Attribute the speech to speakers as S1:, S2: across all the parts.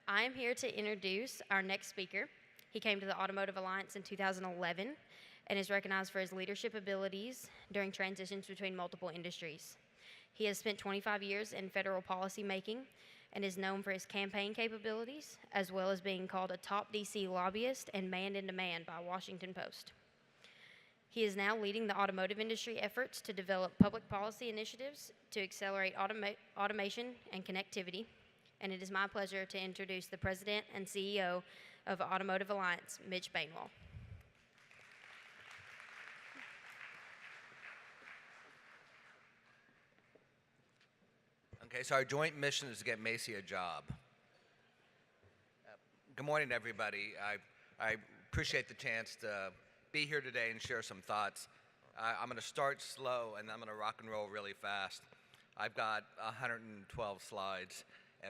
S1: I am here to introduce our next speaker. He came to the Automotive Alliance in 2011 and is recognized for his leadership abilities during transitions between multiple industries. He has spent 25 years in federal policy making and is known for his campaign capabilities, as well as being called a top DC lobbyist and man in demand by Washington Post. He is now leading the automotive industry efforts to develop public policy initiatives to accelerate automation and connectivity. And it is my pleasure to introduce the President and CEO of Automotive Alliance, Mitch Bainwol.
S2: Okay, so our joint mission is to get Macy a job. Good morning, everybody. I appreciate the chance to be here today and share some thoughts. I'm going to start slow and I'm going to rock and roll really fast. I've got 112 slides,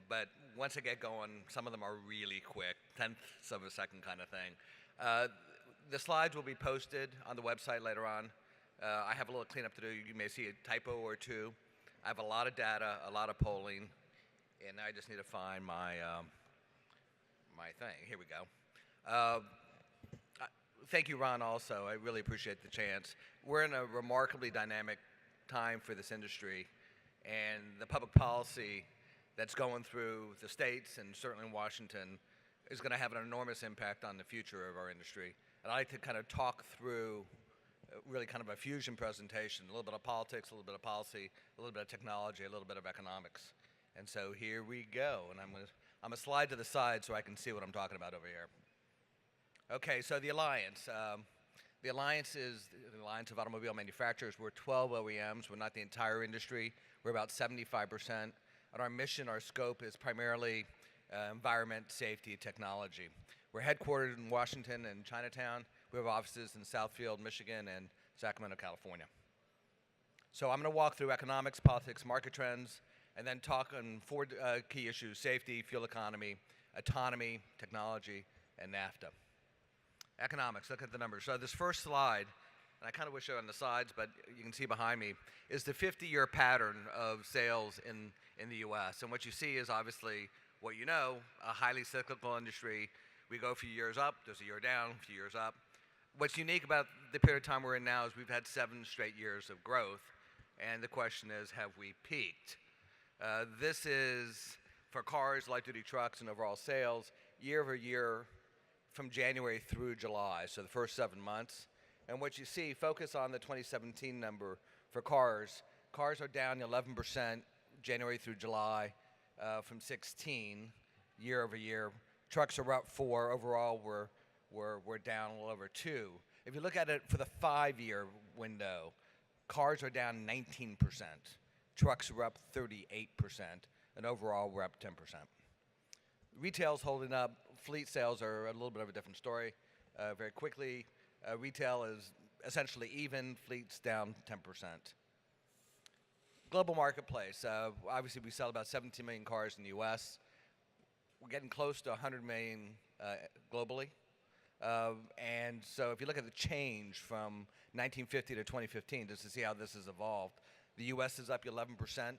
S2: but once I get going, some of them are really quick, tenths of a second kind of thing. The slides will be posted on the website later on. I have a little cleanup to do. You may see a typo or two. I have a lot of data, a lot of polling, and I just need to find my my thing. Here we go. Thank you, Ron, also. I really appreciate the chance. We're in a remarkably dynamic time for this industry, and the public policy that's going through the states and certainly in Washington is going to have an enormous impact on the future of our industry. And I'd like to kind of talk through really kind of a fusion presentation, a little bit of politics, a little bit of policy, a little bit of technology, a little bit of economics. And so here we go. And I'm gonna slide to the side so I can see what I'm talking about over here. Okay, so the Alliance. The Alliance is the Alliance of Automobile Manufacturers. We're 12 OEMs. We're not the entire industry. We're about 75%. And our mission, our scope is primarily environment, safety, technology. We're headquartered in Washington and Chinatown. We have offices in Southfield, Michigan, and Sacramento, California. So I'm going to walk through economics, politics, market trends, and then talk on four key issues: safety, fuel economy, autonomy, technology, and NAFTA. Economics, look at the numbers. So this first slide, and I kind of wish it were on the sides, but you can see behind me, is the 50-year pattern of sales in the U.S. And what you see is obviously what you know, a highly cyclical industry. We go a few years up, there's a year down, a few years up. What's unique about the period of time we're in now is we've had 7 straight years of growth, and the question is, have we peaked? This is for cars, light-duty trucks, and overall sales, year over year from January through July, so the first 7 months. And what you see, focus on the 2017 number for cars. Cars are down 11% January through July from 16 year over year. Trucks are up 4. Overall, we're down a little over 2. If you look at it for the 5-year window, cars are down 19%. Trucks are up 38%. And overall, we're up 10%. Retail's holding up. Fleet sales are a little bit of a different story. Very quickly, retail is essentially even. Fleet's down 10%. Global marketplace. Obviously, we sell about 17 million cars in the U.S. We're getting close to 100 million globally. And so if you look at the change from 1950 to 2015, just to see how this has evolved, the U.S. is up 11%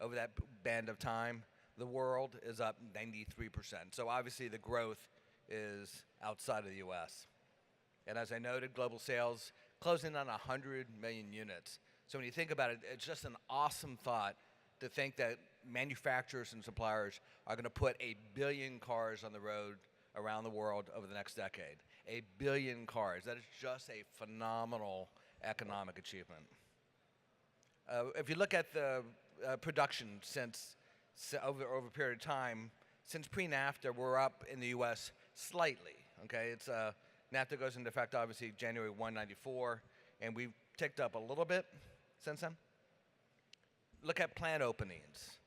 S2: over that band of time. The world is up 93%. So obviously the growth is outside of the U.S. And as I noted, global sales closing on 100 million units. So when you think about it, it's just an awesome thought to think that manufacturers and suppliers are going to put 1 billion cars on the road around the world over the next decade. 1 billion cars. That is just a phenomenal economic achievement. If you look at the production since over a period of time, since pre-NAFTA, we're up in the U.S. slightly. Okay, it's NAFTA goes into effect obviously January 1, 1994, and we've ticked up a little bit since then. Look at plant openings.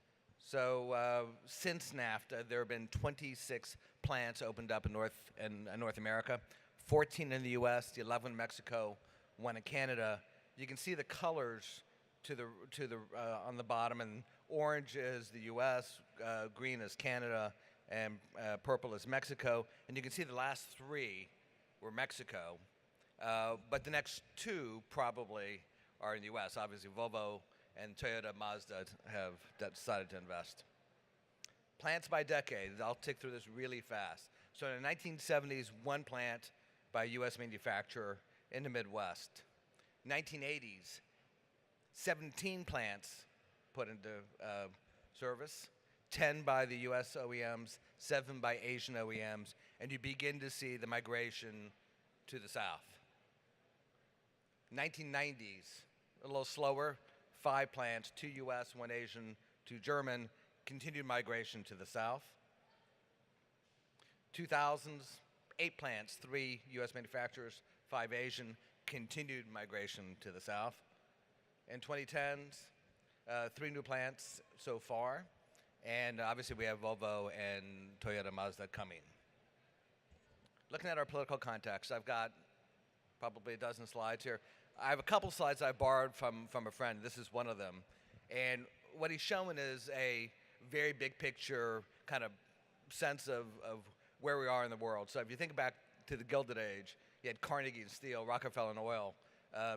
S2: So since NAFTA, there have been 26 plants opened up in North America, 14 in the U.S., 11 in Mexico, 1 in Canada. You can see the colors on the bottom, and orange is the U.S., green is Canada, and purple is Mexico. And you can see the last 3 were Mexico, but the next 2 probably are in the U.S. Obviously, Volvo and Toyota Mazda have decided to invest. Plants by decade. I'll tick through this really fast. So in the 1970s, one plant by a U.S. manufacturer in the Midwest. 1980s, 17 plants put into service, 10 by the U.S. OEMs, 7 by Asian OEMs, and you begin to see the migration to the south. 1990s, a little slower, 5 plants, 2 U.S., 1 Asian, 2 German, continued migration to the south. 2000s, 8 plants, 3 U.S. manufacturers, 5 Asian, continued migration to the south. In 2010s, 3 new plants so far, and obviously we have Volvo and Toyota Mazda coming. Looking at our political context, I've got probably a dozen slides here. I have a couple slides I borrowed from a friend. This is one of them. And what he's showing is a very big picture kind of sense of where we are in the world. So if you think back to the Gilded Age, you had Carnegie and Steel, Rockefeller and Oil,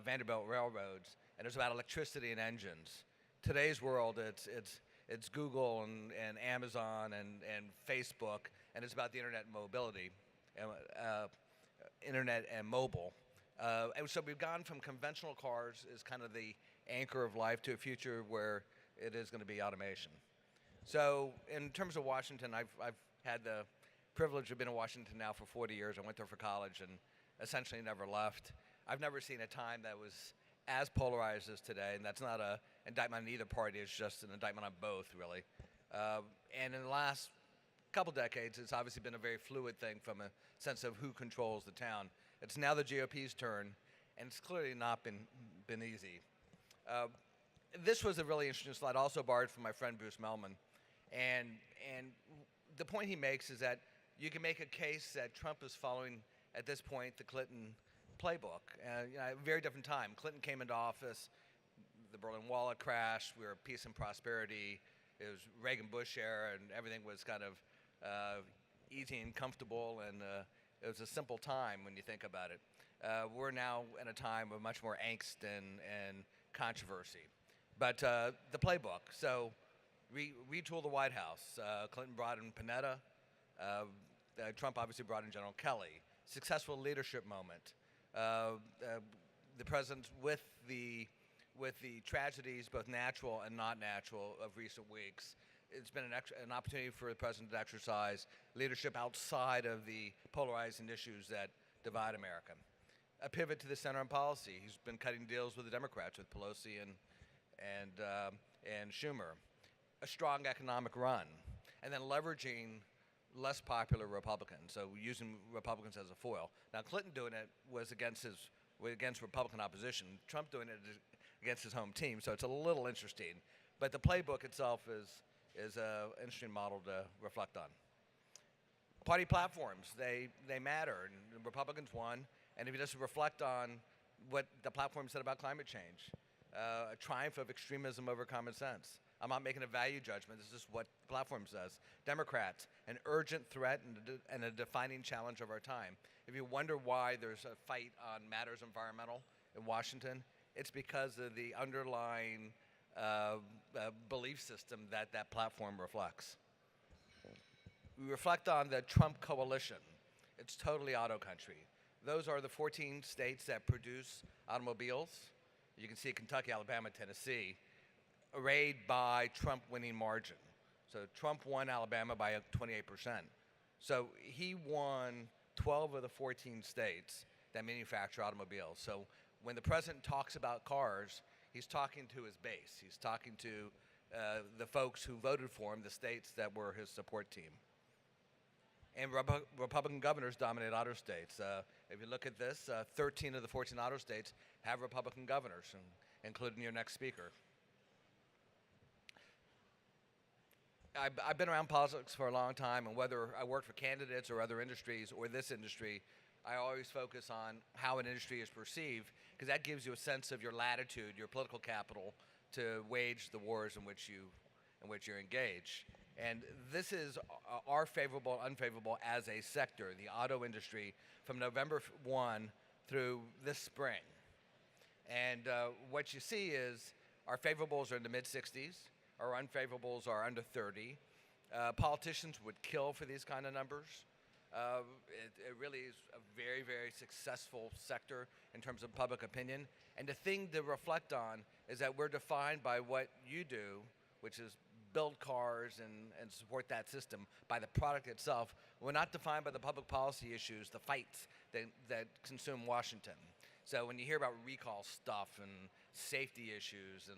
S2: Vanderbilt Railroads, and it was about electricity and engines. Today's world, it's Google and Amazon and Facebook, and it's about the internet and mobility, internet and mobile. And so we've gone from conventional cars as kind of the anchor of life to a future where it is going to be automation. So in terms of Washington, I've had the privilege of being in Washington now for 40 years. I went there for college and essentially never left. I've never seen a time that was as polarized as today, and that's not an indictment on either party, it's just an indictment on both, really. And in the last couple decades, it's obviously been a very fluid thing from a sense of who controls the town. It's now the GOP's turn, and it's clearly not been easy. This was a really interesting slide, also borrowed from my friend Bruce Melman. And the point he makes is that you can make a case that Trump is following, at this point, the Clinton playbook. A very different time. Clinton came into office, the Berlin Wall had crashed, we were peace and prosperity, it was Reagan-Bush era, and everything was kind of easy and comfortable, and it was a simple time when you think about it. We're now in a time of much more angst and controversy. But the playbook, so retool the White House. Clinton brought in Panetta. Trump obviously brought in General Kelly. Successful leadership moment. The president, with the tragedies, both natural and not natural, of recent weeks, it's been an opportunity for the president to exercise leadership outside of the polarizing issues that divide America. A pivot to the center on policy. He's been cutting deals with the Democrats, with Pelosi and Schumer. A strong economic run, and then leveraging less popular Republicans, so using Republicans as a foil. Now, Clinton doing it was against Republican opposition. Trump doing it against his home team, so it's a little interesting. But the playbook itself is an interesting model to reflect on. Party platforms, they matter, and the Republicans won. And if you just reflect on what the platform said about climate change, a triumph of extremism over common sense. I'm not making a value judgment. This is what the platform says. Democrats, an urgent threat and a defining challenge of our time. If you wonder why there's a fight on matters environmental in Washington, it's because of the underlying belief system that platform reflects. We reflect on the Trump coalition. It's totally auto country. Those are the 14 states that produce automobiles. You can see Kentucky, Alabama, Tennessee, arrayed by Trump winning margin. So Trump won Alabama by 28%. So he won 12 of the 14 states that manufacture automobiles. So when the president talks about cars, he's talking to his base. He's talking to the folks who voted for him, the states that were his support team. And Republican governors dominate auto states. If you look at this, 13 of the 14 auto states have Republican governors, including your next speaker. I've been around politics for a long time, and whether I work for candidates or other industries or this industry, I always focus on how an industry is perceived, because that gives you a sense of your latitude, your political capital, to wage the wars in which you engage. And this is our favorable, unfavorable as a sector, the auto industry, from November 1 through this spring. And what you see is our favorables are in the mid-60s, our unfavorables are under 30. Politicians would kill for these kind of numbers. It really is a very, very successful sector in terms of public opinion. And the thing to reflect on is that we're defined by what you do, which is build cars and support that system, by the product itself. We're not defined by the public policy issues, the fights that consume Washington. So when you hear about recall stuff and safety issues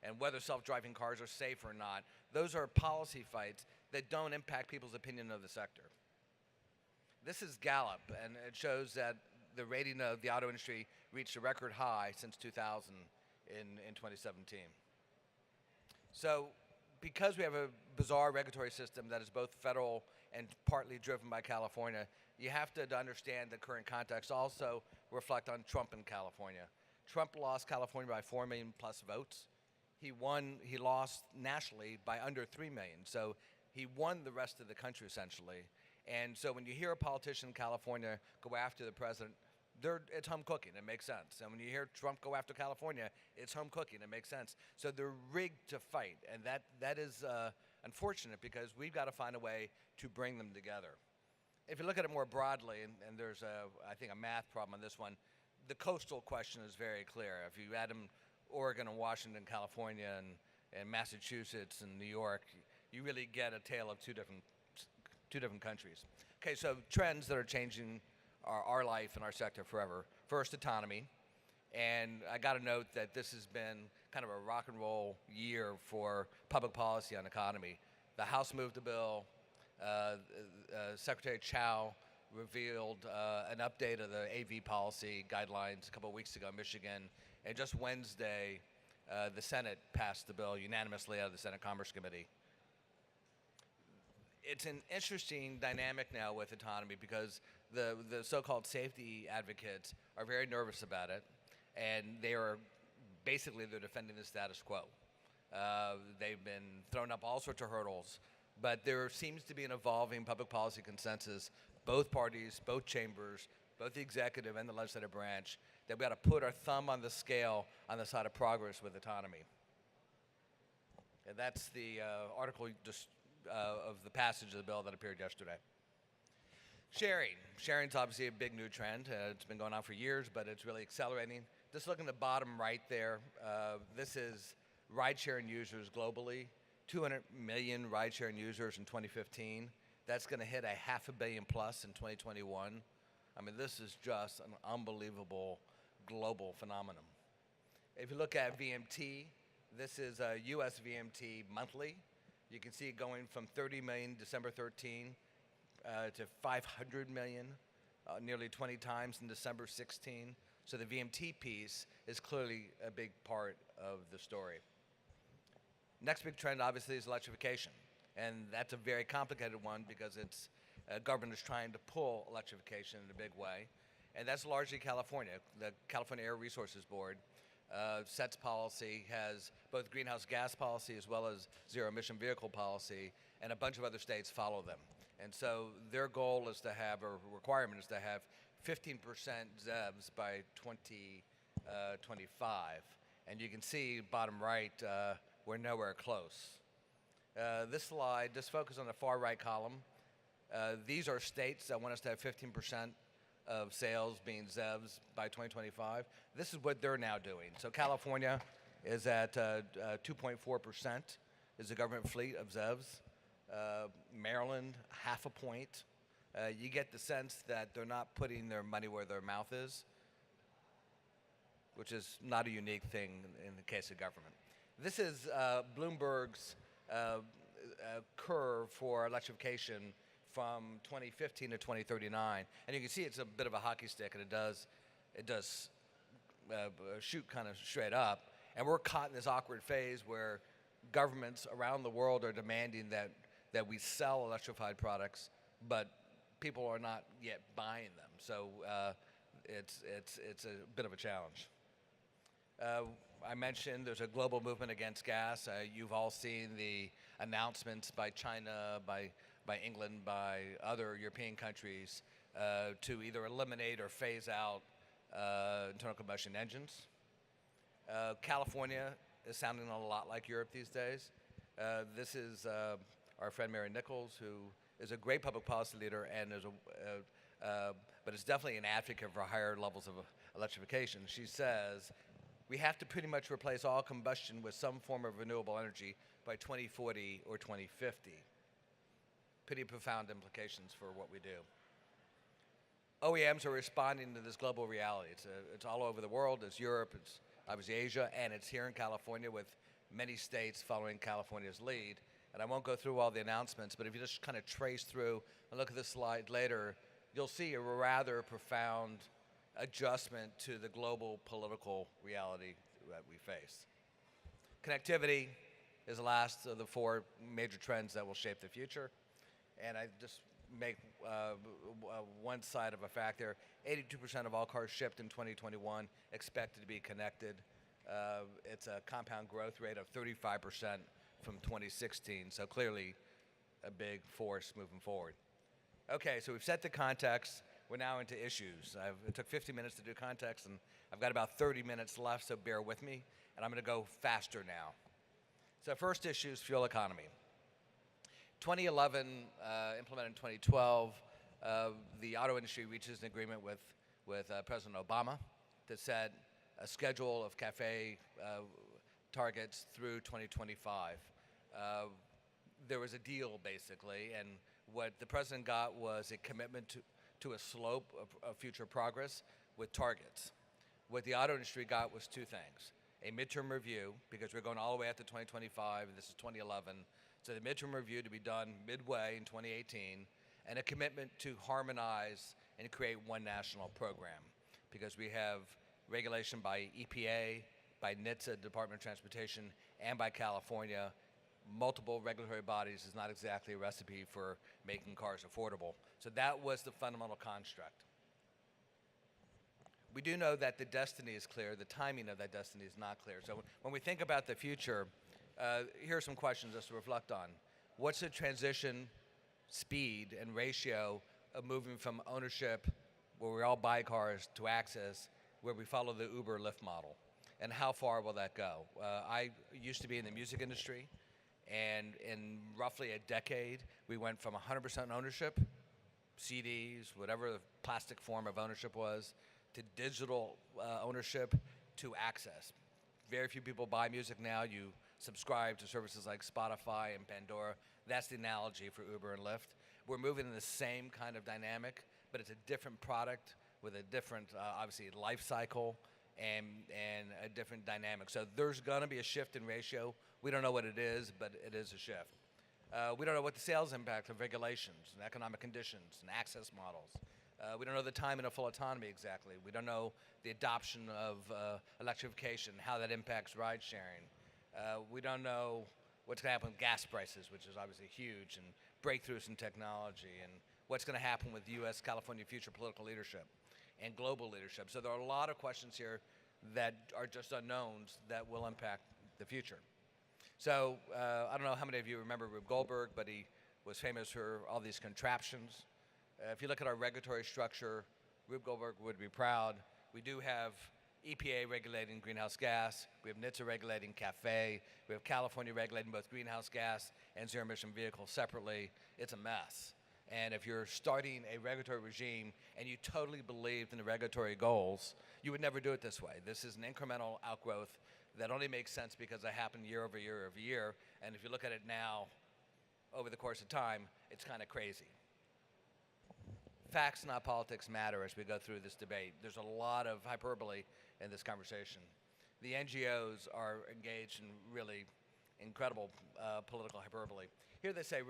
S2: and whether self-driving cars are safe or not, those are policy fights that don't impact people's opinion of the sector. This is Gallup, and it shows that the rating of the auto industry reached a record high since 2000 in 2017. So because we have a bizarre regulatory system that is both federal and partly driven by California, you have to understand the current context, also reflect on Trump in California. Trump lost California by 4 million plus votes. He lost nationally by under 3 million. So he won the rest of the country essentially. And so when you hear a politician in California go after the president, it's home cooking. It makes sense. And when you hear Trump go after California, it's home cooking. It makes sense. So they're rigged to fight, and that is unfortunate because we've got to find a way to bring them together. If you look at it more broadly, and there's I think a math problem on this one, the coastal question is very clear. If you add in Oregon and Washington, California, and Massachusetts and New York, you really get a tale of two different countries. Okay, so trends that are changing our life and our sector forever. First, autonomy. And I got to note that this has been kind of a rock and roll year for public policy on economy. The House moved a bill. Secretary Chow revealed an update of the AV policy guidelines a couple of weeks ago in Michigan. And just Wednesday, the Senate passed the bill unanimously out of the Senate Commerce Committee. It's an interesting dynamic now with autonomy because the so-called safety advocates are very nervous about it, and they're defending the status quo. They've been thrown up all sorts of hurdles, but there seems to be an evolving public policy consensus, both parties, both chambers, both the executive and the legislative branch, that we got to put our thumb on the scale on the side of progress with autonomy. And that's the article of the passage of the bill that appeared yesterday. Sharing's obviously a big new trend. It's been going on for years, but it's really accelerating. Just look in the bottom right there. This is ride-sharing users globally. 200 million ride-sharing users in 2015. That's going to hit a 500 million plus in 2021. I mean, this is just an unbelievable global phenomenon. If you look at VMT, this is a U.S. VMT monthly. You can see it going from 30 million December 13 to 500 million, nearly 20 times in December 16. So the VMT piece is clearly a big part of the story. Next big trend, obviously, is electrification. And that's a very complicated one because it's government is trying to pull electrification in a big way. And that's largely California. The California Air Resources Board sets policy, has both greenhouse gas policy as well as zero emission vehicle policy, and a bunch of other states follow them. And so their goal is to have, or requirement is to have 15% ZEVs by 2025. And you can see bottom right, we're nowhere close. This slide, just focus on the far right column. These are states that want us to have 15% of sales being ZEVs by 2025. This is what they're now doing. So California is at 2.4% is the government fleet of ZEVs. Maryland, 0.5 point. You get the sense that they're not putting their money where their mouth is, which is not a unique thing in the case of government. This is Bloomberg's curve for electrification from 2015 to 2039, and you can see it's a bit of a hockey stick, and it does shoot kind of straight up, and we're caught in this awkward phase where governments around the world are demanding that we sell electrified products, but people are not yet buying them. So it's a bit of a challenge. I mentioned there's a global movement against gas. You've all seen the announcements by China, by England, by other European countries to either eliminate or phase out internal combustion engines. California is sounding a lot like Europe these days. This is our friend Mary Nichols, who is a great public policy leader and but is definitely an advocate for higher levels of electrification. She says, we have to pretty much replace all combustion with some form of renewable energy by 2040 or 2050. Pretty profound implications for what we do. OEMs are responding to this global reality. It's all over the world. It's Europe, it's obviously Asia, and it's here in California with many states following California's lead. And I won't go through all the announcements, but if you just kind of trace through and look at this slide later, you'll see a rather profound adjustment to the global political reality that we face. Connectivity is the last of the four major trends that will shape the future. And I just make one side of a fact there. 82% of all cars shipped in 2021 expected to be connected. It's a compound growth rate of 35% from 2016, so clearly a big force moving forward. Okay, so we've set the context. We're now into issues. It took 50 minutes to do context, and I've got about 30 minutes left, so bear with me, and I'm going to go faster now. So first issue is fuel economy. 2011, implemented in 2012, the auto industry reaches an agreement with President Obama that set a schedule of CAFE targets through 2025. There was a deal, basically, and what the president got was a commitment to a slope of future progress with targets. What the auto industry got was two things. A midterm review, because we're going all the way out to 2025, and this is 2011, so the midterm review to be done midway in 2018, and a commitment to harmonize and create one national program, because we have regulation by EPA, by NHTSA, Department of Transportation, and by California. Multiple regulatory bodies is not exactly a recipe for making cars affordable. So that was the fundamental construct. We do know that the destiny is clear. The timing of that destiny is not clear. So when we think about the future, here are some questions just to reflect on. What's the transition speed and ratio of moving from ownership, where we all buy cars, to access, where we follow the Uber Lyft model? And how far will that go? I used to be in the music industry, and in roughly a decade, we went from 100% ownership, CDs, whatever the plastic form of ownership was, to digital ownership, to access. Very few people buy music now. You subscribe to services like Spotify and Pandora. That's the analogy for Uber and Lyft. We're moving in the same kind of dynamic, but it's a different product with a different, obviously, life cycle and a different dynamic. So there's going to be a shift in ratio. We don't know what it is, but it is a shift. We don't know what the sales impact of regulations and economic conditions and access models. We don't know the timing of full autonomy exactly. We don't know the adoption of electrification, how that impacts ride sharing. We don't know what's going to happen with gas prices, which is obviously huge, and breakthroughs in technology, and what's going to happen with U.S.-California future political leadership and global leadership. So there are a lot of questions here that are just unknowns that will impact the future. So I don't know how many of you remember Rube Goldberg, but he was famous for all these contraptions. If you look at our regulatory structure, Rube Goldberg would be proud. We do have EPA regulating greenhouse gas. We have NHTSA regulating CAFE. We have California regulating both greenhouse gas and zero-emission vehicles separately. It's a mess. And if you're starting a regulatory regime and you totally believed in the regulatory goals, you would never do it this way. This is an incremental outgrowth that only makes sense because they happen year over year over year. And if you look at it now, over the course of time, it's kind of crazy. Facts, not politics, matter as we go through this debate. There's a lot of hyperbole in this conversation. The NGOs are engaged in really incredible political hyperbole. Here they say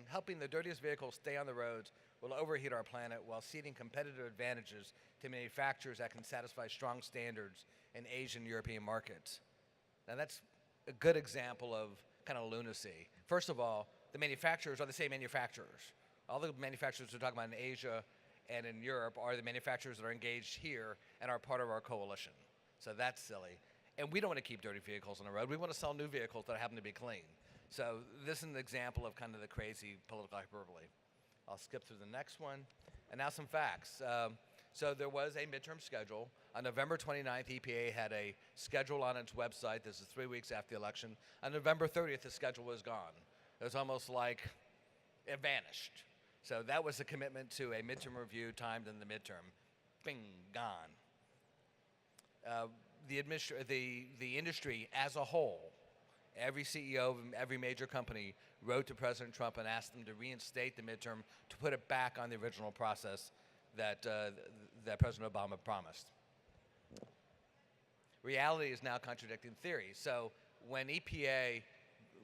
S2: helping the dirtiest vehicles stay on the roads will overheat our planet while ceding competitive advantages to manufacturers that can satisfy strong standards in Asian and European markets. Now that's a good example of kind of lunacy. First of all, the manufacturers are the same manufacturers. All the manufacturers we're talking about in Asia and in Europe are the manufacturers that are engaged here and are part of our coalition. So that's silly. And we don't want to keep dirty vehicles on the road. We want to sell new vehicles that happen to be clean. So this is an example of kind of the crazy political hyperbole. I'll skip through the next one. And now some facts. So there was a midterm schedule. On November 29th, EPA had a schedule on its website. This is 3 weeks after the election. On November 30th, the schedule was gone. It was almost like it vanished. So that was a commitment to a midterm review timed in the midterm. Bing, gone. The industry as a whole, every CEO of every major company wrote to President Trump and asked him to reinstate the midterm, to put it back on the original process that President Obama promised. Reality is now contradicting theory. So when EPA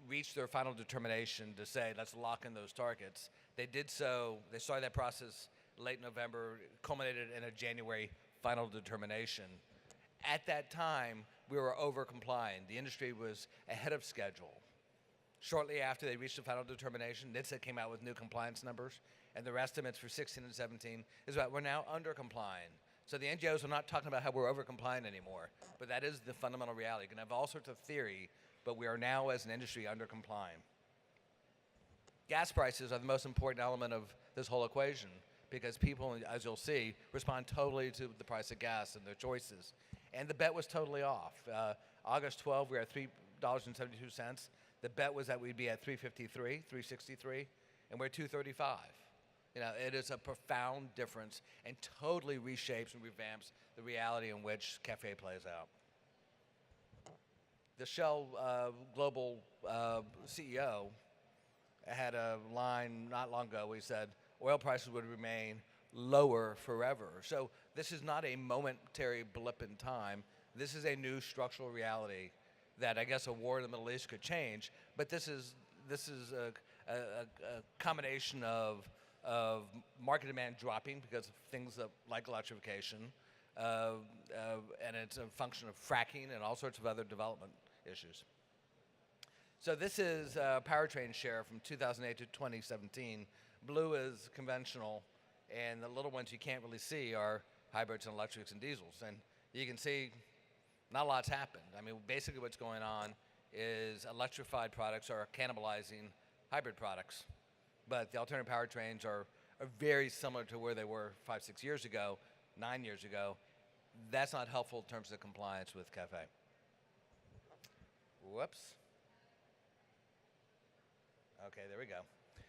S2: reached their final determination to say, let's lock in those targets, they did so, they started that process late November, culminated in a January final determination. At that time, we were over-complying. The industry was ahead of schedule. Shortly after they reached the final determination, NHTSA came out with new compliance numbers, and their estimates for 16 and 17 is that we're now under-complying. So the NGOs are not talking about how we're over-complying anymore, but that is the fundamental reality. You can have all sorts of theory, but we are now, as an industry, under-complying. Gas prices are the most important element of this whole equation, because people, as you'll see, respond totally to the price of gas and their choices. And the bet was totally off. August 12, we were at $3.72. The bet was that we'd be at $3.53, $3.63, and we're at $2.35. You know, it is a profound difference and totally reshapes and revamps the reality in which CAFE plays out. The Shell global CEO had a line not long ago where he said oil prices would remain lower forever. So this is not a momentary blip in time. This is a new structural reality that I guess a war in the Middle East could change. But this is a combination of market demand dropping because of things like electrification, and it's a function of fracking and all sorts of other development issues. So this is powertrain share from 2008 to 2017. Blue is conventional, and the little ones you can't really see are hybrids and electrics and diesels. And you can see not a lot's happened. I mean, basically what's going on is electrified products are cannibalizing hybrid products. But the alternative powertrains are very similar to where they were 5, 6 years ago, 9 years ago. That's not helpful in terms of compliance with CAFE. Whoops. Okay, there we go.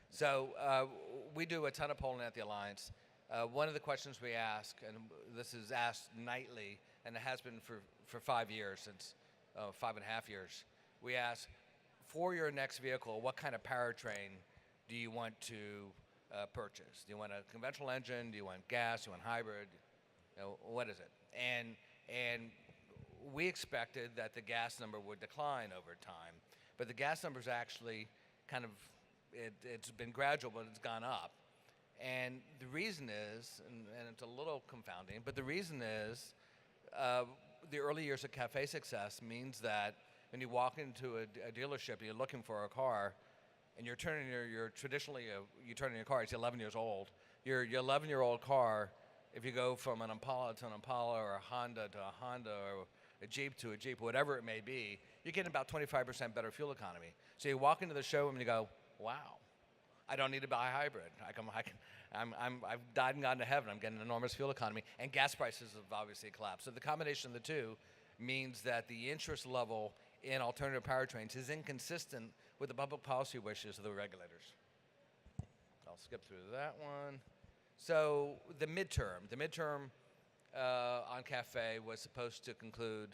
S2: So we do a ton of polling at the Alliance. One of the questions we ask, and this is asked nightly, and it has been for 5 years, since 5.5 years, we ask, for your next vehicle, what kind of powertrain do you want to purchase? Do you want a conventional engine? Do you want gas? Do you want hybrid? You know, what is it? And we expected that the gas number would decline over time, but the gas number's actually kind of, it's been gradual, but it's gone up. And the reason is, and it's a little confounding, but the reason is the early years of CAFE success means that when you walk into a dealership, you're looking for a car, and you're turning you turn in your car, it's 11 years old. Your 11-year-old car, if you go from an Impala to an Impala, or a Honda to a Honda, or a Jeep to a Jeep, whatever it may be, you're getting about 25% better fuel economy. So you walk into the showroom and you go, wow, I don't need to buy a hybrid. I've died and gone to heaven. I'm getting enormous fuel economy, and gas prices have obviously collapsed. So the combination of the two means that the interest level in alternative powertrains is inconsistent with the public policy wishes of the regulators. I'll skip through that one. So the midterm on CAFE was supposed to conclude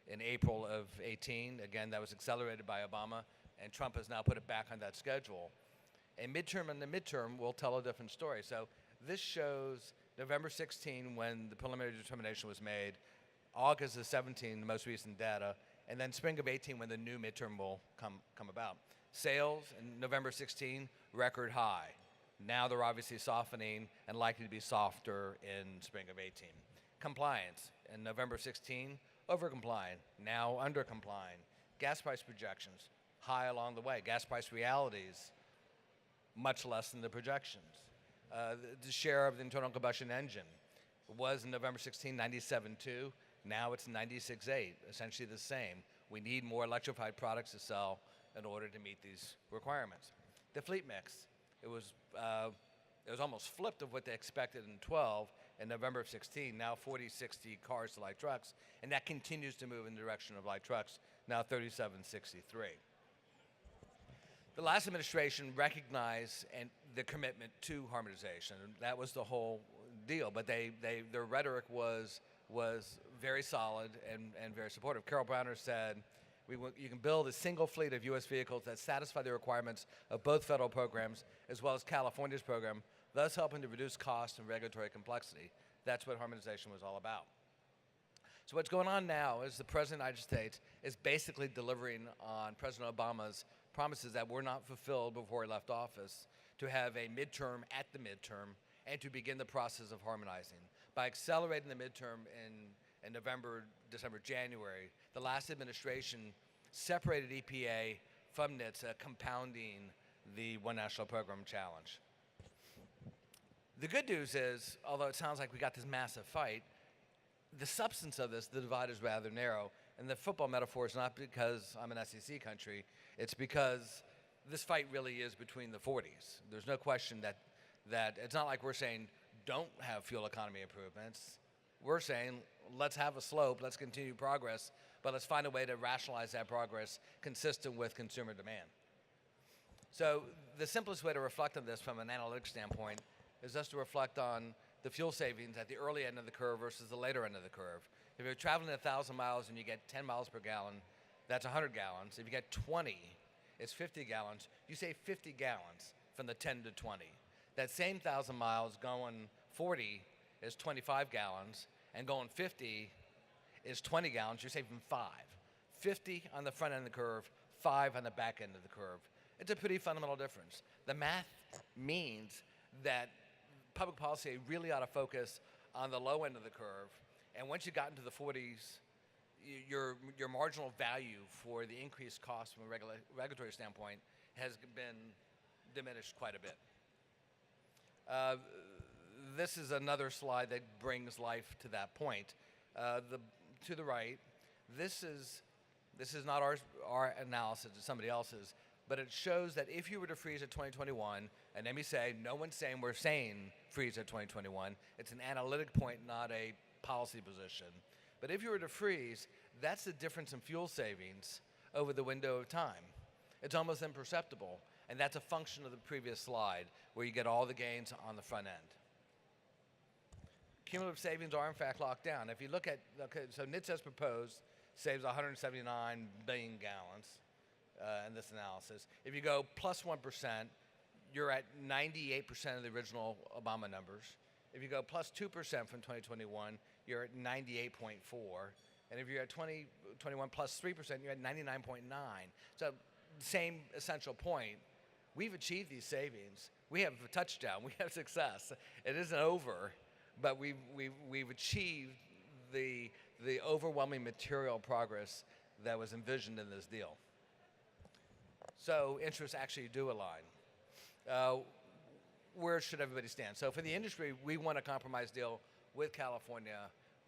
S2: in April of 18. Again, that was accelerated by Obama, and Trump has now put it back on that schedule. A midterm and the midterm will tell a different story. So this shows November 16 when the preliminary determination was made, August of 17, the most recent data, and then spring of 18 when the new midterm will come about. Sales in November 16, record high. Now they're obviously softening and likely to be softer in spring of 18. Compliance in November 16, over-complying, now under-complying. Gas price projections, high along the way. Gas price realities, much less than the projections. The share of the internal combustion engine was in November 16, 97.2. Now it's 96.8, essentially the same. We need more electrified products to sell in order to meet these requirements. The fleet mix, it was almost flipped of what they expected in 12 in November of 16, now 40-60 cars to light trucks, and that continues to move in the direction of light trucks, now 37-63. The last administration recognized the commitment to harmonization. That was the whole deal. But their rhetoric was very solid and very supportive. Carol Browner said, you can build a single fleet of U.S. vehicles that satisfy the requirements of both federal programs as well as California's program, thus helping to reduce cost and regulatory complexity. That's what harmonization was all about. So what's going on now is the President of the United States is basically delivering on President Obama's promises that were not fulfilled before he left office, to have a midterm at the midterm and to begin the process of harmonizing. By accelerating the midterm in November, December, January, the last administration separated EPA from NHTSA, compounding the One National Program challenge. The good news is, although it sounds like we got this massive fight, the substance of this, the divide is rather narrow. And the football metaphor is not because I'm an SEC country, it's because this fight really is between the 40s. There's no question that it's not like we're saying don't have fuel economy improvements. We're saying let's have a slope, let's continue progress, but let's find a way to rationalize that progress consistent with consumer demand. So the simplest way to reflect on this from an analytics standpoint is just to reflect on the fuel savings at the early end of the curve versus the later end of the curve. If you're traveling 1,000 miles and you get 10 miles per gallon, that's 100 gallons. If you get 20, it's 50 gallons. You save 50 gallons from the 10 to 20. That same 1,000 miles going 40 is 25 gallons, and going 50 is 20 gallons. You're saving 5. 50 on the front end of the curve, 5 on the back end of the curve. It's a pretty fundamental difference. The math means that public policy really ought to focus on the low end of the curve, and once you got into the 40s, your marginal value for the increased cost from a regulatory standpoint has been diminished quite a bit. This is another slide that brings life to that point. To the right, this is not our analysis, it's somebody else's, but it shows that if you were to freeze at 2021, and let me say, no one's saying we're saying freeze at 2021, it's an analytic point, not a policy position. But if you were to freeze, that's the difference in fuel savings over the window of time. It's almost imperceptible, and that's a function of the previous slide, where you get all the gains on the front end. Cumulative savings are in fact locked down. If you look at, so NHTSA's proposed saves 179 billion gallons in this analysis. If you go plus 1%, you're at 98% of the original Obama numbers. If you go plus 2% from 2021, you're at 98.4. And if you're at 2021 plus 3%, you're at 99.9. So same essential point. We've achieved these savings. We have a touchdown. We have success. It isn't over, but we've achieved the overwhelming material progress that was envisioned in this deal. So interests actually do align. Where should everybody stand? So for the industry, we want a compromise deal with California,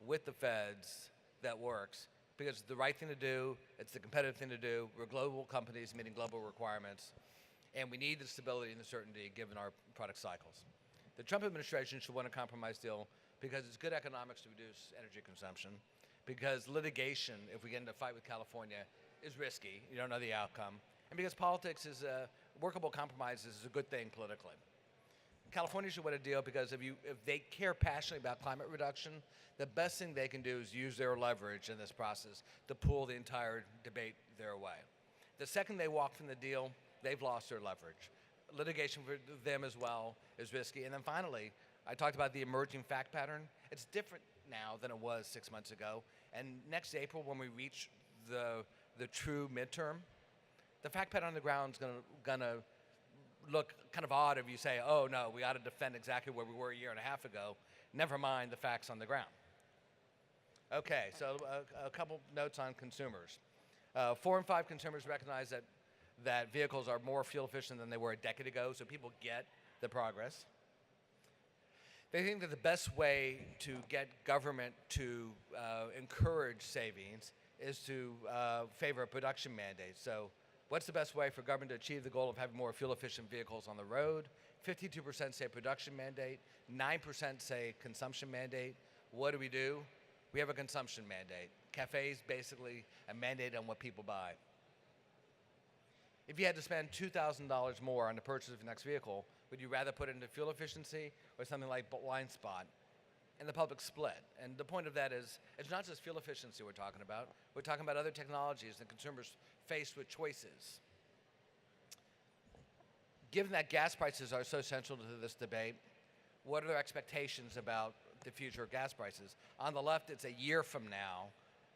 S2: with the feds that works, because it's the right thing to do, it's the competitive thing to do. We're global companies meeting global requirements, and we need the stability and the certainty given our product cycles. The Trump administration should want a compromise deal because it's good economics to reduce energy consumption, because litigation, if we get into a fight with California, is risky. You don't know the outcome. And because politics is workable compromises is a good thing politically. California should want a deal because if they care passionately about climate reduction, the best thing they can do is use their leverage in this process to pull the entire debate their way. The second they walk from the deal, they've lost their leverage. Litigation for them as well is risky. And then finally, I talked about the emerging fact pattern. It's different now than it was 6 months ago. And next April, when we reach the true midterm, the fact pattern on the ground is gonna look kind of odd if you say, oh no, we ought to defend exactly where we were a year and a half ago. Never mind the facts on the ground. Okay, so a couple notes on consumers. 4 in 5 consumers recognize that vehicles are more fuel efficient than they were a decade ago, so people get the progress. They think that the best way to get government to encourage savings is to favor a production mandate. So what's the best way for government to achieve the goal of having more fuel-efficient vehicles on the road? 52% say production mandate, 9% say consumption mandate. What do? We have a consumption mandate. CAFE's basically a mandate on what people buy. If you had to spend $2,000 more on the purchase of your next vehicle, would you rather put it into fuel efficiency or something like blind spot? And the public split. And the point of that is, it's not just fuel efficiency we're talking about. We're talking about other technologies that consumers faced with choices. Given that gas prices are so central to this debate, what are their expectations about the future of gas prices? On the left, it's a year from now,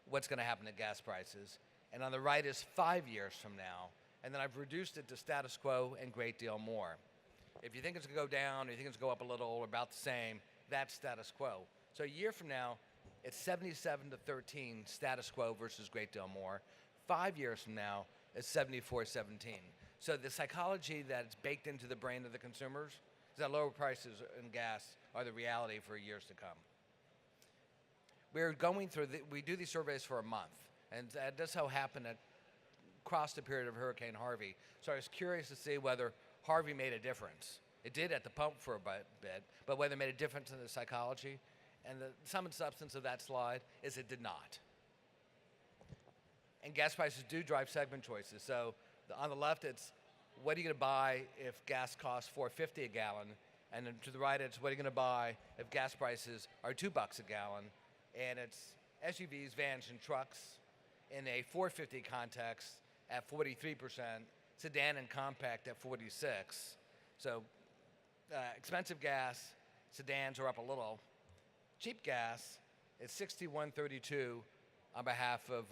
S2: what's going to happen to gas prices. And on the right is 5 years from now. And then I've reduced it to status quo and great deal more. If you think it's going to go down, or you think it's going to go up a little, or about the same, that's status quo. So a year from now, it's 77-13 status quo versus great deal more. 5 years from now, it's 74-17. So the psychology that's baked into the brain of the consumers is that lower prices in gas are the reality for years to come. We're going through, we do these surveys for a month, and that does so happen across the period of Hurricane Harvey. So I was curious to see whether Harvey made a difference. It did at the pump for a bit, but whether it made a difference in the psychology, and the sum and substance of that slide is it did not. And gas prices do drive segment choices. So on the left, it's what are you going to buy if gas costs $4.50 a gallon, and then to the right, it's what are you going to buy if gas prices are $2 a gallon, and it's SUVs, vans, and trucks in a $4.50 context at 43%, sedan and compact at 46%. So expensive gas, sedans are up a little. Cheap gas is 61.32 on behalf of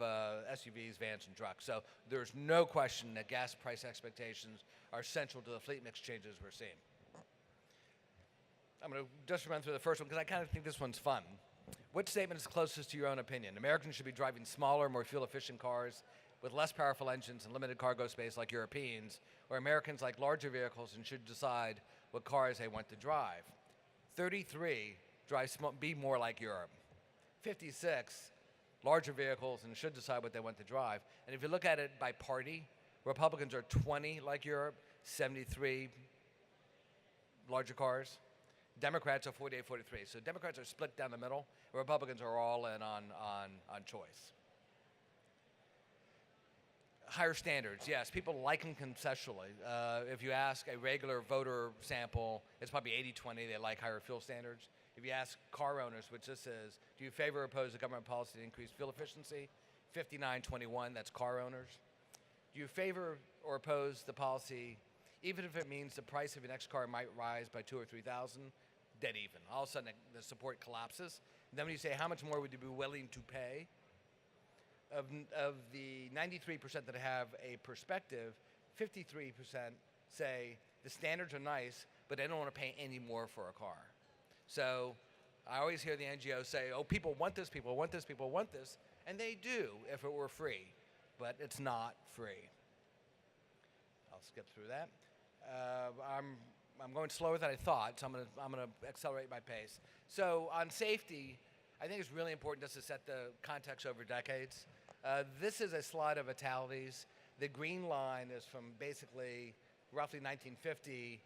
S2: SUVs, vans, and trucks. So there's no question that gas price expectations are central to the fleet mix changes we're seeing. I'm going to just run through the first one because I kind of think this one's fun. What statement is closest to your own opinion? Americans should be driving smaller, more fuel-efficient cars with less powerful engines and limited cargo space like Europeans, or Americans like larger vehicles and should decide what cars they want to drive. 33, be more like Europe. 56, larger vehicles and should decide what they want to drive. And if you look at it by party, Republicans are 20 like Europe, 73 larger cars. Democrats are 48, 43. So Democrats are split down the middle. Republicans are all in on choice. Higher standards, yes. People like them conceptually. If you ask a regular voter sample, it's probably 80-20. They like higher fuel standards. If you ask car owners, which this is, do you favor or oppose a government policy to increase fuel efficiency? 59-21, that's car owners. Do you favor or oppose the policy, even if it means the price of your next car might rise by $2,000 or $3,000? Dead even. All of a sudden, the support collapses. And then when you say, how much more would you be willing to pay? Of the 93% that have a perspective, 53% say the standards are nice, but they don't want to pay any more for a car. So I always hear the NGOs say, oh, people want this, people want this, people want this, and they do if it were free, but it's not free. I'll skip through that. I'm going slower than I thought, so I'm gonna accelerate my pace. So on safety, I think it's really important just to set the context over decades. This is a slide of fatalities. The green line is from basically roughly 1950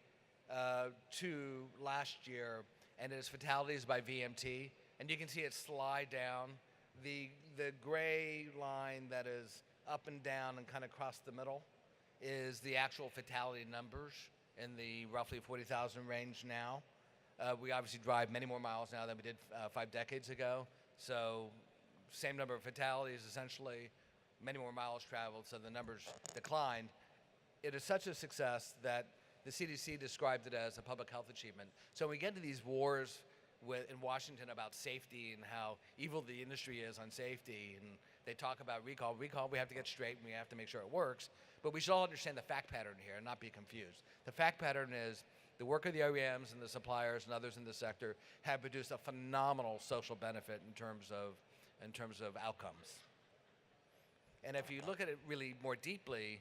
S2: to last year, and it is fatalities by VMT. And you can see it slide down. The gray line that is up and down and kind of across the middle is the actual fatality numbers in the roughly 40,000 range now. We obviously drive many more miles now than we did 5 decades ago. So same number of fatalities, essentially, many more miles traveled, so the numbers declined. It is such a success that the CDC described it as a public health achievement. So when we get to these wars in Washington about safety and how evil the industry is on safety, and they talk about recall, we have to get straight and we have to make sure it works. But we should all understand the fact pattern here and not be confused. The fact pattern is the work of the OEMs and the suppliers and others in the sector have produced a phenomenal social benefit in terms of outcomes. And if you look at it really more deeply,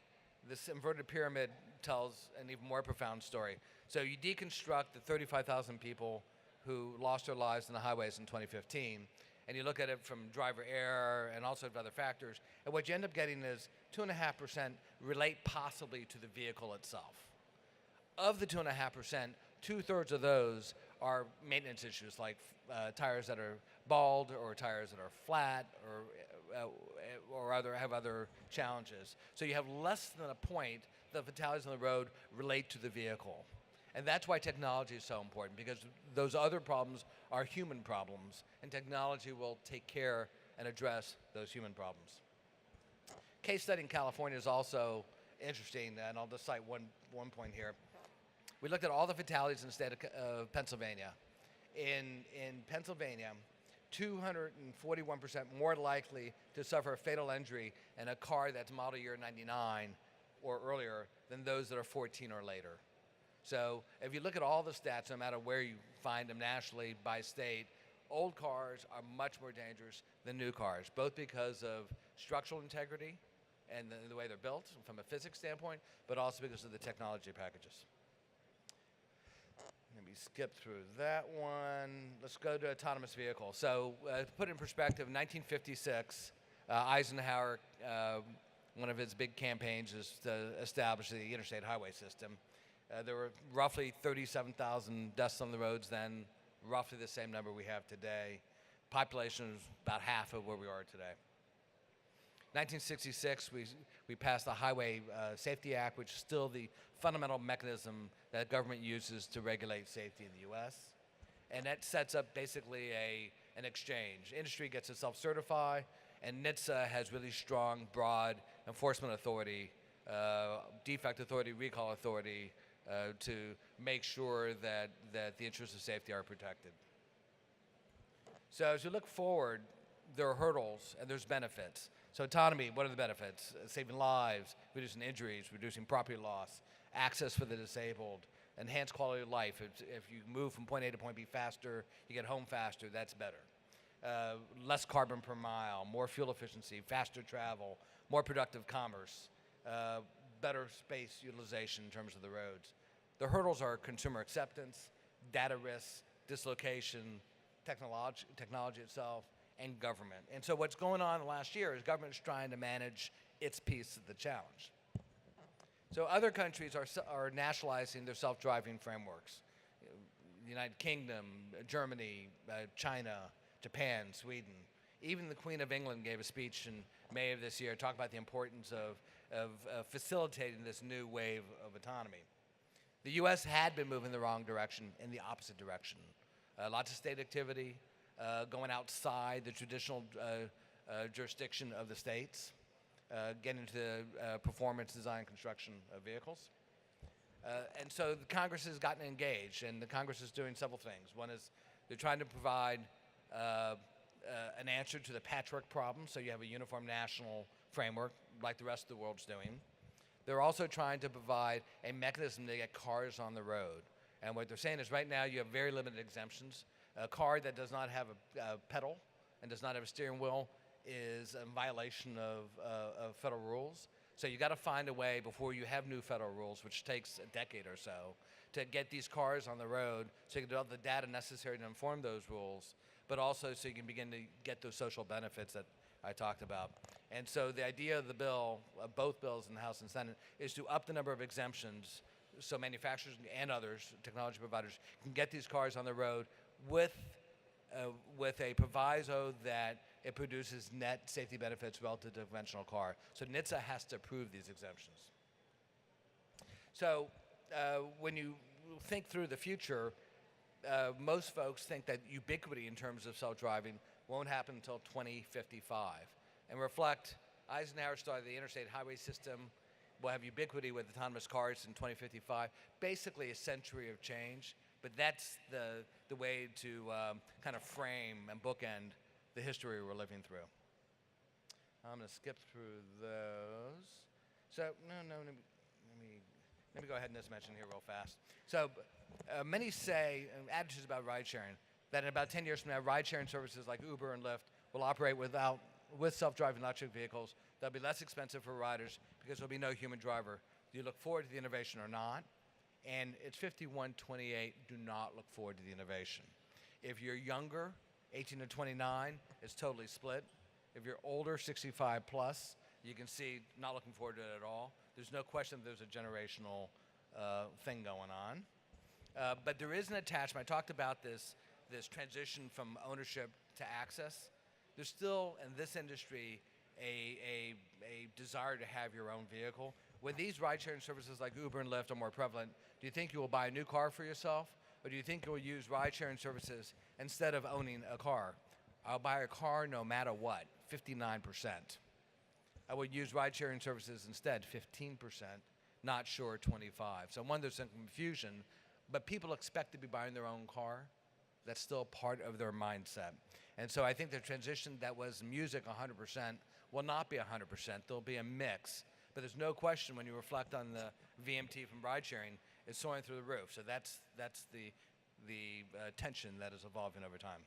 S2: this inverted pyramid tells an even more profound story. So you deconstruct the 35,000 people who lost their lives on the highways in 2015, and you look at it from driver error and all sorts of other factors, and what you end up getting is 2.5% relate possibly to the vehicle itself. Of the 2.5%, 2/3 of those are maintenance issues like tires that are bald or tires that are flat or have other challenges. So you have less than a point
S3: the fatalities on the road relate to the vehicle. And that's why technology is so important, because those other problems are human problems, and technology will take care and address those human problems. Case study in California is also interesting, and I'll just cite one point here. We looked at all the fatalities in the state of Pennsylvania. In Pennsylvania, 241% more likely to suffer a fatal injury in a car that's model year 99 or earlier than those that are 14 or later. So if you look at all the stats, no matter where you find them nationally by state, old cars are much more dangerous than new cars, both because of structural integrity and the way they're built from a physics standpoint, but also because of the technology packages. Let me skip through that one. Let's go to autonomous vehicles. So to put it in perspective, 1956, Eisenhower, one of his big campaigns is to establish the interstate highway system. There were roughly 37,000 deaths on the roads then, roughly the same number we have today. Population is about half of where we are today. 1966, we passed the Highway Safety Act, which is still the fundamental mechanism that government uses to regulate safety in the U.S. And that sets up basically an exchange. Industry gets to self-certify, and NHTSA has really strong, broad enforcement authority, defect authority, recall authority, to make sure that the interests of safety are protected. So as you look forward, there are hurdles and there's benefits. So autonomy, what are the benefits? Saving lives, reducing injuries, reducing property loss, access for the disabled, enhanced quality of life. If you move from point A to point B faster, you get home faster, that's better. Less carbon per mile, more fuel efficiency, faster travel, more productive commerce, better space utilization in terms of the roads. The hurdles are consumer acceptance, data risks, dislocation, technology itself, and government. And so what's going on last year is government is trying to manage its piece of the challenge. So other countries are nationalizing their self-driving frameworks. The United Kingdom, Germany, China, Japan, Sweden. Even the Queen of England gave a speech in May of this year talking about the importance of facilitating this new wave of autonomy. The U.S. had been moving in the wrong direction, in the opposite direction. Lots of state activity, going outside the traditional jurisdiction of the states, getting into performance, design, construction of vehicles. And so the Congress has gotten engaged, and the Congress is doing several things. One is they're trying to provide an answer to the patchwork problem, so you have a uniform national framework like the rest of the world's doing. They're also trying to provide a mechanism to get cars on the road. And what they're saying is right now you have very limited exemptions. A car that does not have a pedal and does not have a steering wheel is in violation of federal rules. So you got to find a way before you have new federal rules, which takes a decade or so, to get these cars on the road so you can develop the data necessary to inform those rules, but also so you can begin to get those social benefits that I talked about. And so the idea of the bill, both bills in the House and Senate, is to up the number of exemptions so manufacturers and others, technology providers, can get these cars on the road with a proviso that it produces net safety benefits relative to a conventional car. So NHTSA has to approve these exemptions. So when you think through the future, most folks think that ubiquity in terms of self-driving won't happen until 2055. And reflect, Eisenhower started the interstate highway system. We'll have ubiquity with autonomous cars in 2055. Basically a century of change, but that's the way to kind of frame and bookend the history we're living through. I'm going to skip through those. So, let me go ahead and just mention here real fast. So, many say, attitudes about ride sharing, that in about 10 years from now, ride sharing services like Uber and Lyft will operate with self-driving electric vehicles. They'll be less expensive for riders because there'll be no human driver. Do you look forward to the innovation or not? And it's 51-28, do not look forward to the innovation. If you're younger, 18 to 29, it's totally split. If you're older, 65 plus, you can see not looking forward to it at all. There's no question that there's a generational thing going on. But there is an attachment. I talked about this transition from ownership to access. There's still, in this industry, a desire to have your own vehicle. when these ride-sharing services like Uber and Lyft are more prevalent, do you think you will buy a new car for yourself, or do you think you'll use ride-sharing services instead of owning a car? I'll buy a car no matter what, 59%. I would use ride-sharing services instead, 15%. Not sure, 25. So one, there's some confusion, but people expect to be buying their own car. That's still part of their mindset. And so I think the transition that was music 100% will not be 100%. There'll be a mix. But there's no question when you reflect on the VMT from ride sharing, it's soaring through the roof. So that's the tension that is evolving over time.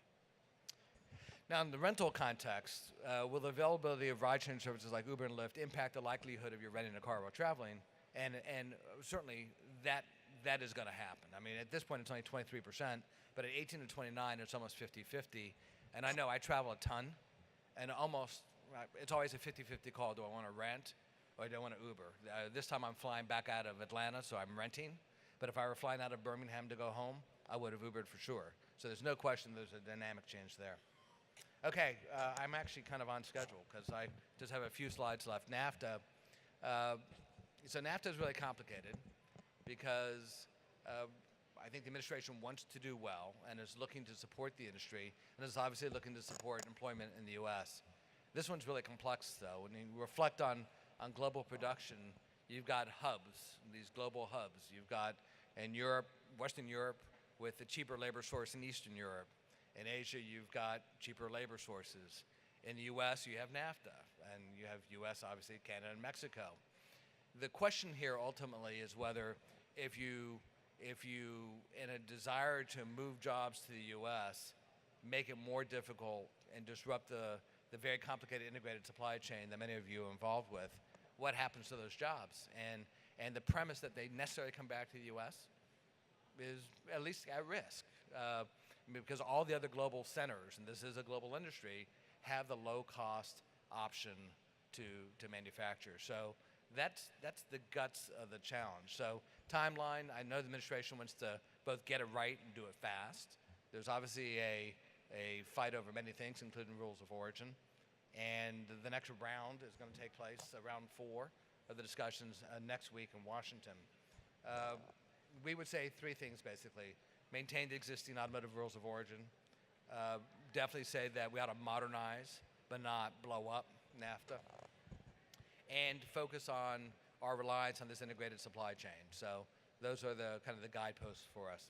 S3: Now, in the rental context, will the availability of ride-sharing services like Uber and Lyft impact the likelihood of you renting a car while traveling? And certainly that is going to happen. I mean, at this point, it's only 23%, but at 18 to 29, it's almost 50-50. And I know I travel a ton, and it's always a 50-50 call. Do I want to rent, or do I want to Uber? This time I'm flying back out of Atlanta, so I'm renting. But if I were flying out of Birmingham to go home, I would have Ubered for sure. So there's no question there's a dynamic change there. Okay, I'm actually kind of on schedule because I just have a few slides left. NAFTA. So NAFTA is really complicated because I think the administration wants to do well and is looking to support the industry and is obviously looking to support employment in the U.S. This one's really complex, though. When you reflect on global production, you've got hubs, these global hubs. You've got in Europe, Western Europe, with the cheaper labor source in Eastern Europe. In Asia, you've got cheaper labor sources. In the U.S., you have NAFTA, and you have U.S., obviously, Canada, and Mexico. The question here ultimately is whether if you, in a desire to move jobs to the U.S., make it more difficult and disrupt the very complicated integrated supply chain that many of you are involved with, what happens to those jobs? And the premise that they necessarily come back to the U.S. is at least at risk. Because all the other global centers, and this is a global industry, have the low-cost option to manufacture. So that's the guts of the challenge. So timeline, I know the administration wants to both get it right and do it fast. There's obviously a fight over many things, including rules of origin. And the next round is going to take place, round 4 of the discussions next week in Washington. We would say 3 things, basically. Maintain the existing automotive rules of origin. Definitely say that we ought to modernize, but not blow up NAFTA. And focus on our reliance on this integrated supply chain. So those are the kind of the guideposts for us.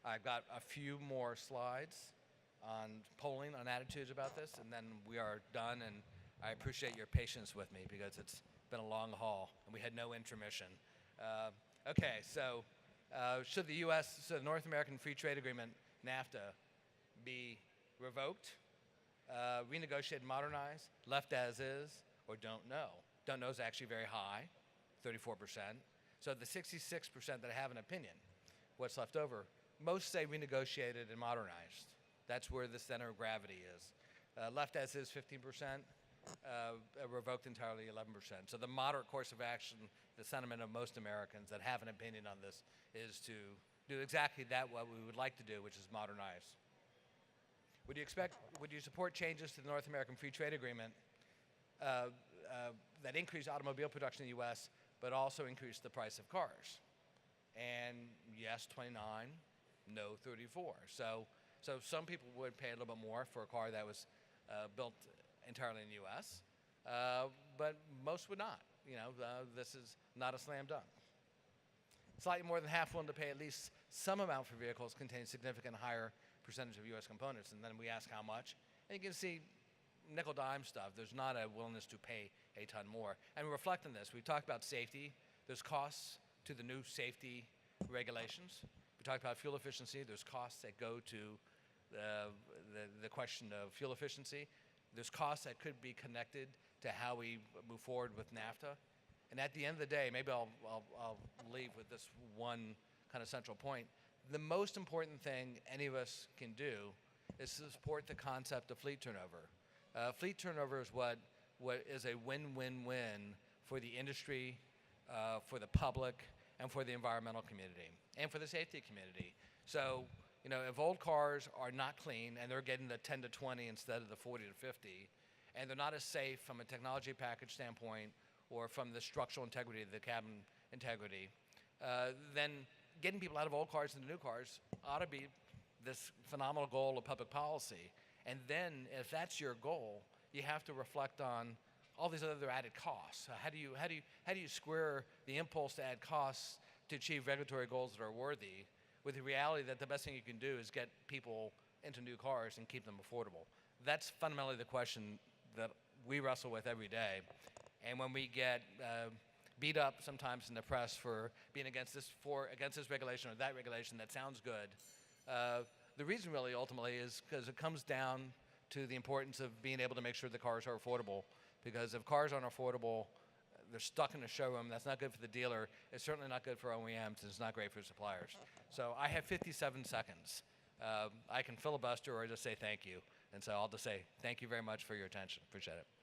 S3: I've got a few more slides on polling, on attitudes about this, and then we are done. And I appreciate your patience with me because it's been a long haul, and we had no intermission. Okay, so should the U.S., so the North American Free Trade Agreement, NAFTA, be revoked, renegotiated, modernized, left as is, or don't know? Don't know is actually very high, 34%. So the 66% that have an opinion, what's left over, most say renegotiated and modernized. That's where the center of gravity is. Left as is, 15%. Revoked entirely, 11%. So the moderate course of action, the sentiment of most Americans that have an opinion on this, is to do exactly that, what we would like to do, which is modernize. Would you support changes to the North American Free Trade Agreement that increase automobile production in the U.S., but also increase the price of cars? And yes, 29, no, 34. So some people would pay a little bit more for a car that was built entirely in the U.S., but most would not. This is not a slam dunk. Slightly more than half willing to pay at least some amount for vehicles containing significant higher percentage of U.S. components, and then we ask how much. And you can see nickel-dime stuff. There's not a willingness to pay a ton more. And we reflect on this. We talked about safety. There's costs to the new safety regulations. We talked about fuel efficiency. There's costs that go to the question of fuel efficiency. There's costs that could be connected to how we move forward with NAFTA. And at the end of the day, maybe I'll leave with this one kind of central point. The most important thing any of us can do is to support the concept of fleet turnover. Fleet turnover is what is a win-win-win for the industry, for the public, and for the environmental community, and for the safety community. So, if old cars are not clean and they're getting the 10 to 20 instead of the 40 to 50, and they're not as safe from a technology package standpoint or from the structural integrity of the cabin integrity, then getting people out of old cars into new cars ought to be this phenomenal goal of public policy. And then, if that's your goal, you have to reflect on all these other added costs. How do you square the impulse to add costs to achieve regulatory goals that are worthy with the reality that the best thing you can do is get people into new cars and keep them affordable? That's fundamentally the question that we wrestle with every day. And when we get beat up sometimes in the press for being against this regulation or that regulation that sounds good, the reason really ultimately is because it comes down to the importance of being able to make sure the cars are affordable. Because if cars aren't affordable, they're stuck in the showroom. That's not good for the dealer. It's certainly not good for OEMs. It's not great for suppliers. So I have 57 seconds. I can filibuster or just say thank you. And so I'll just say thank you very much for your attention. Appreciate it.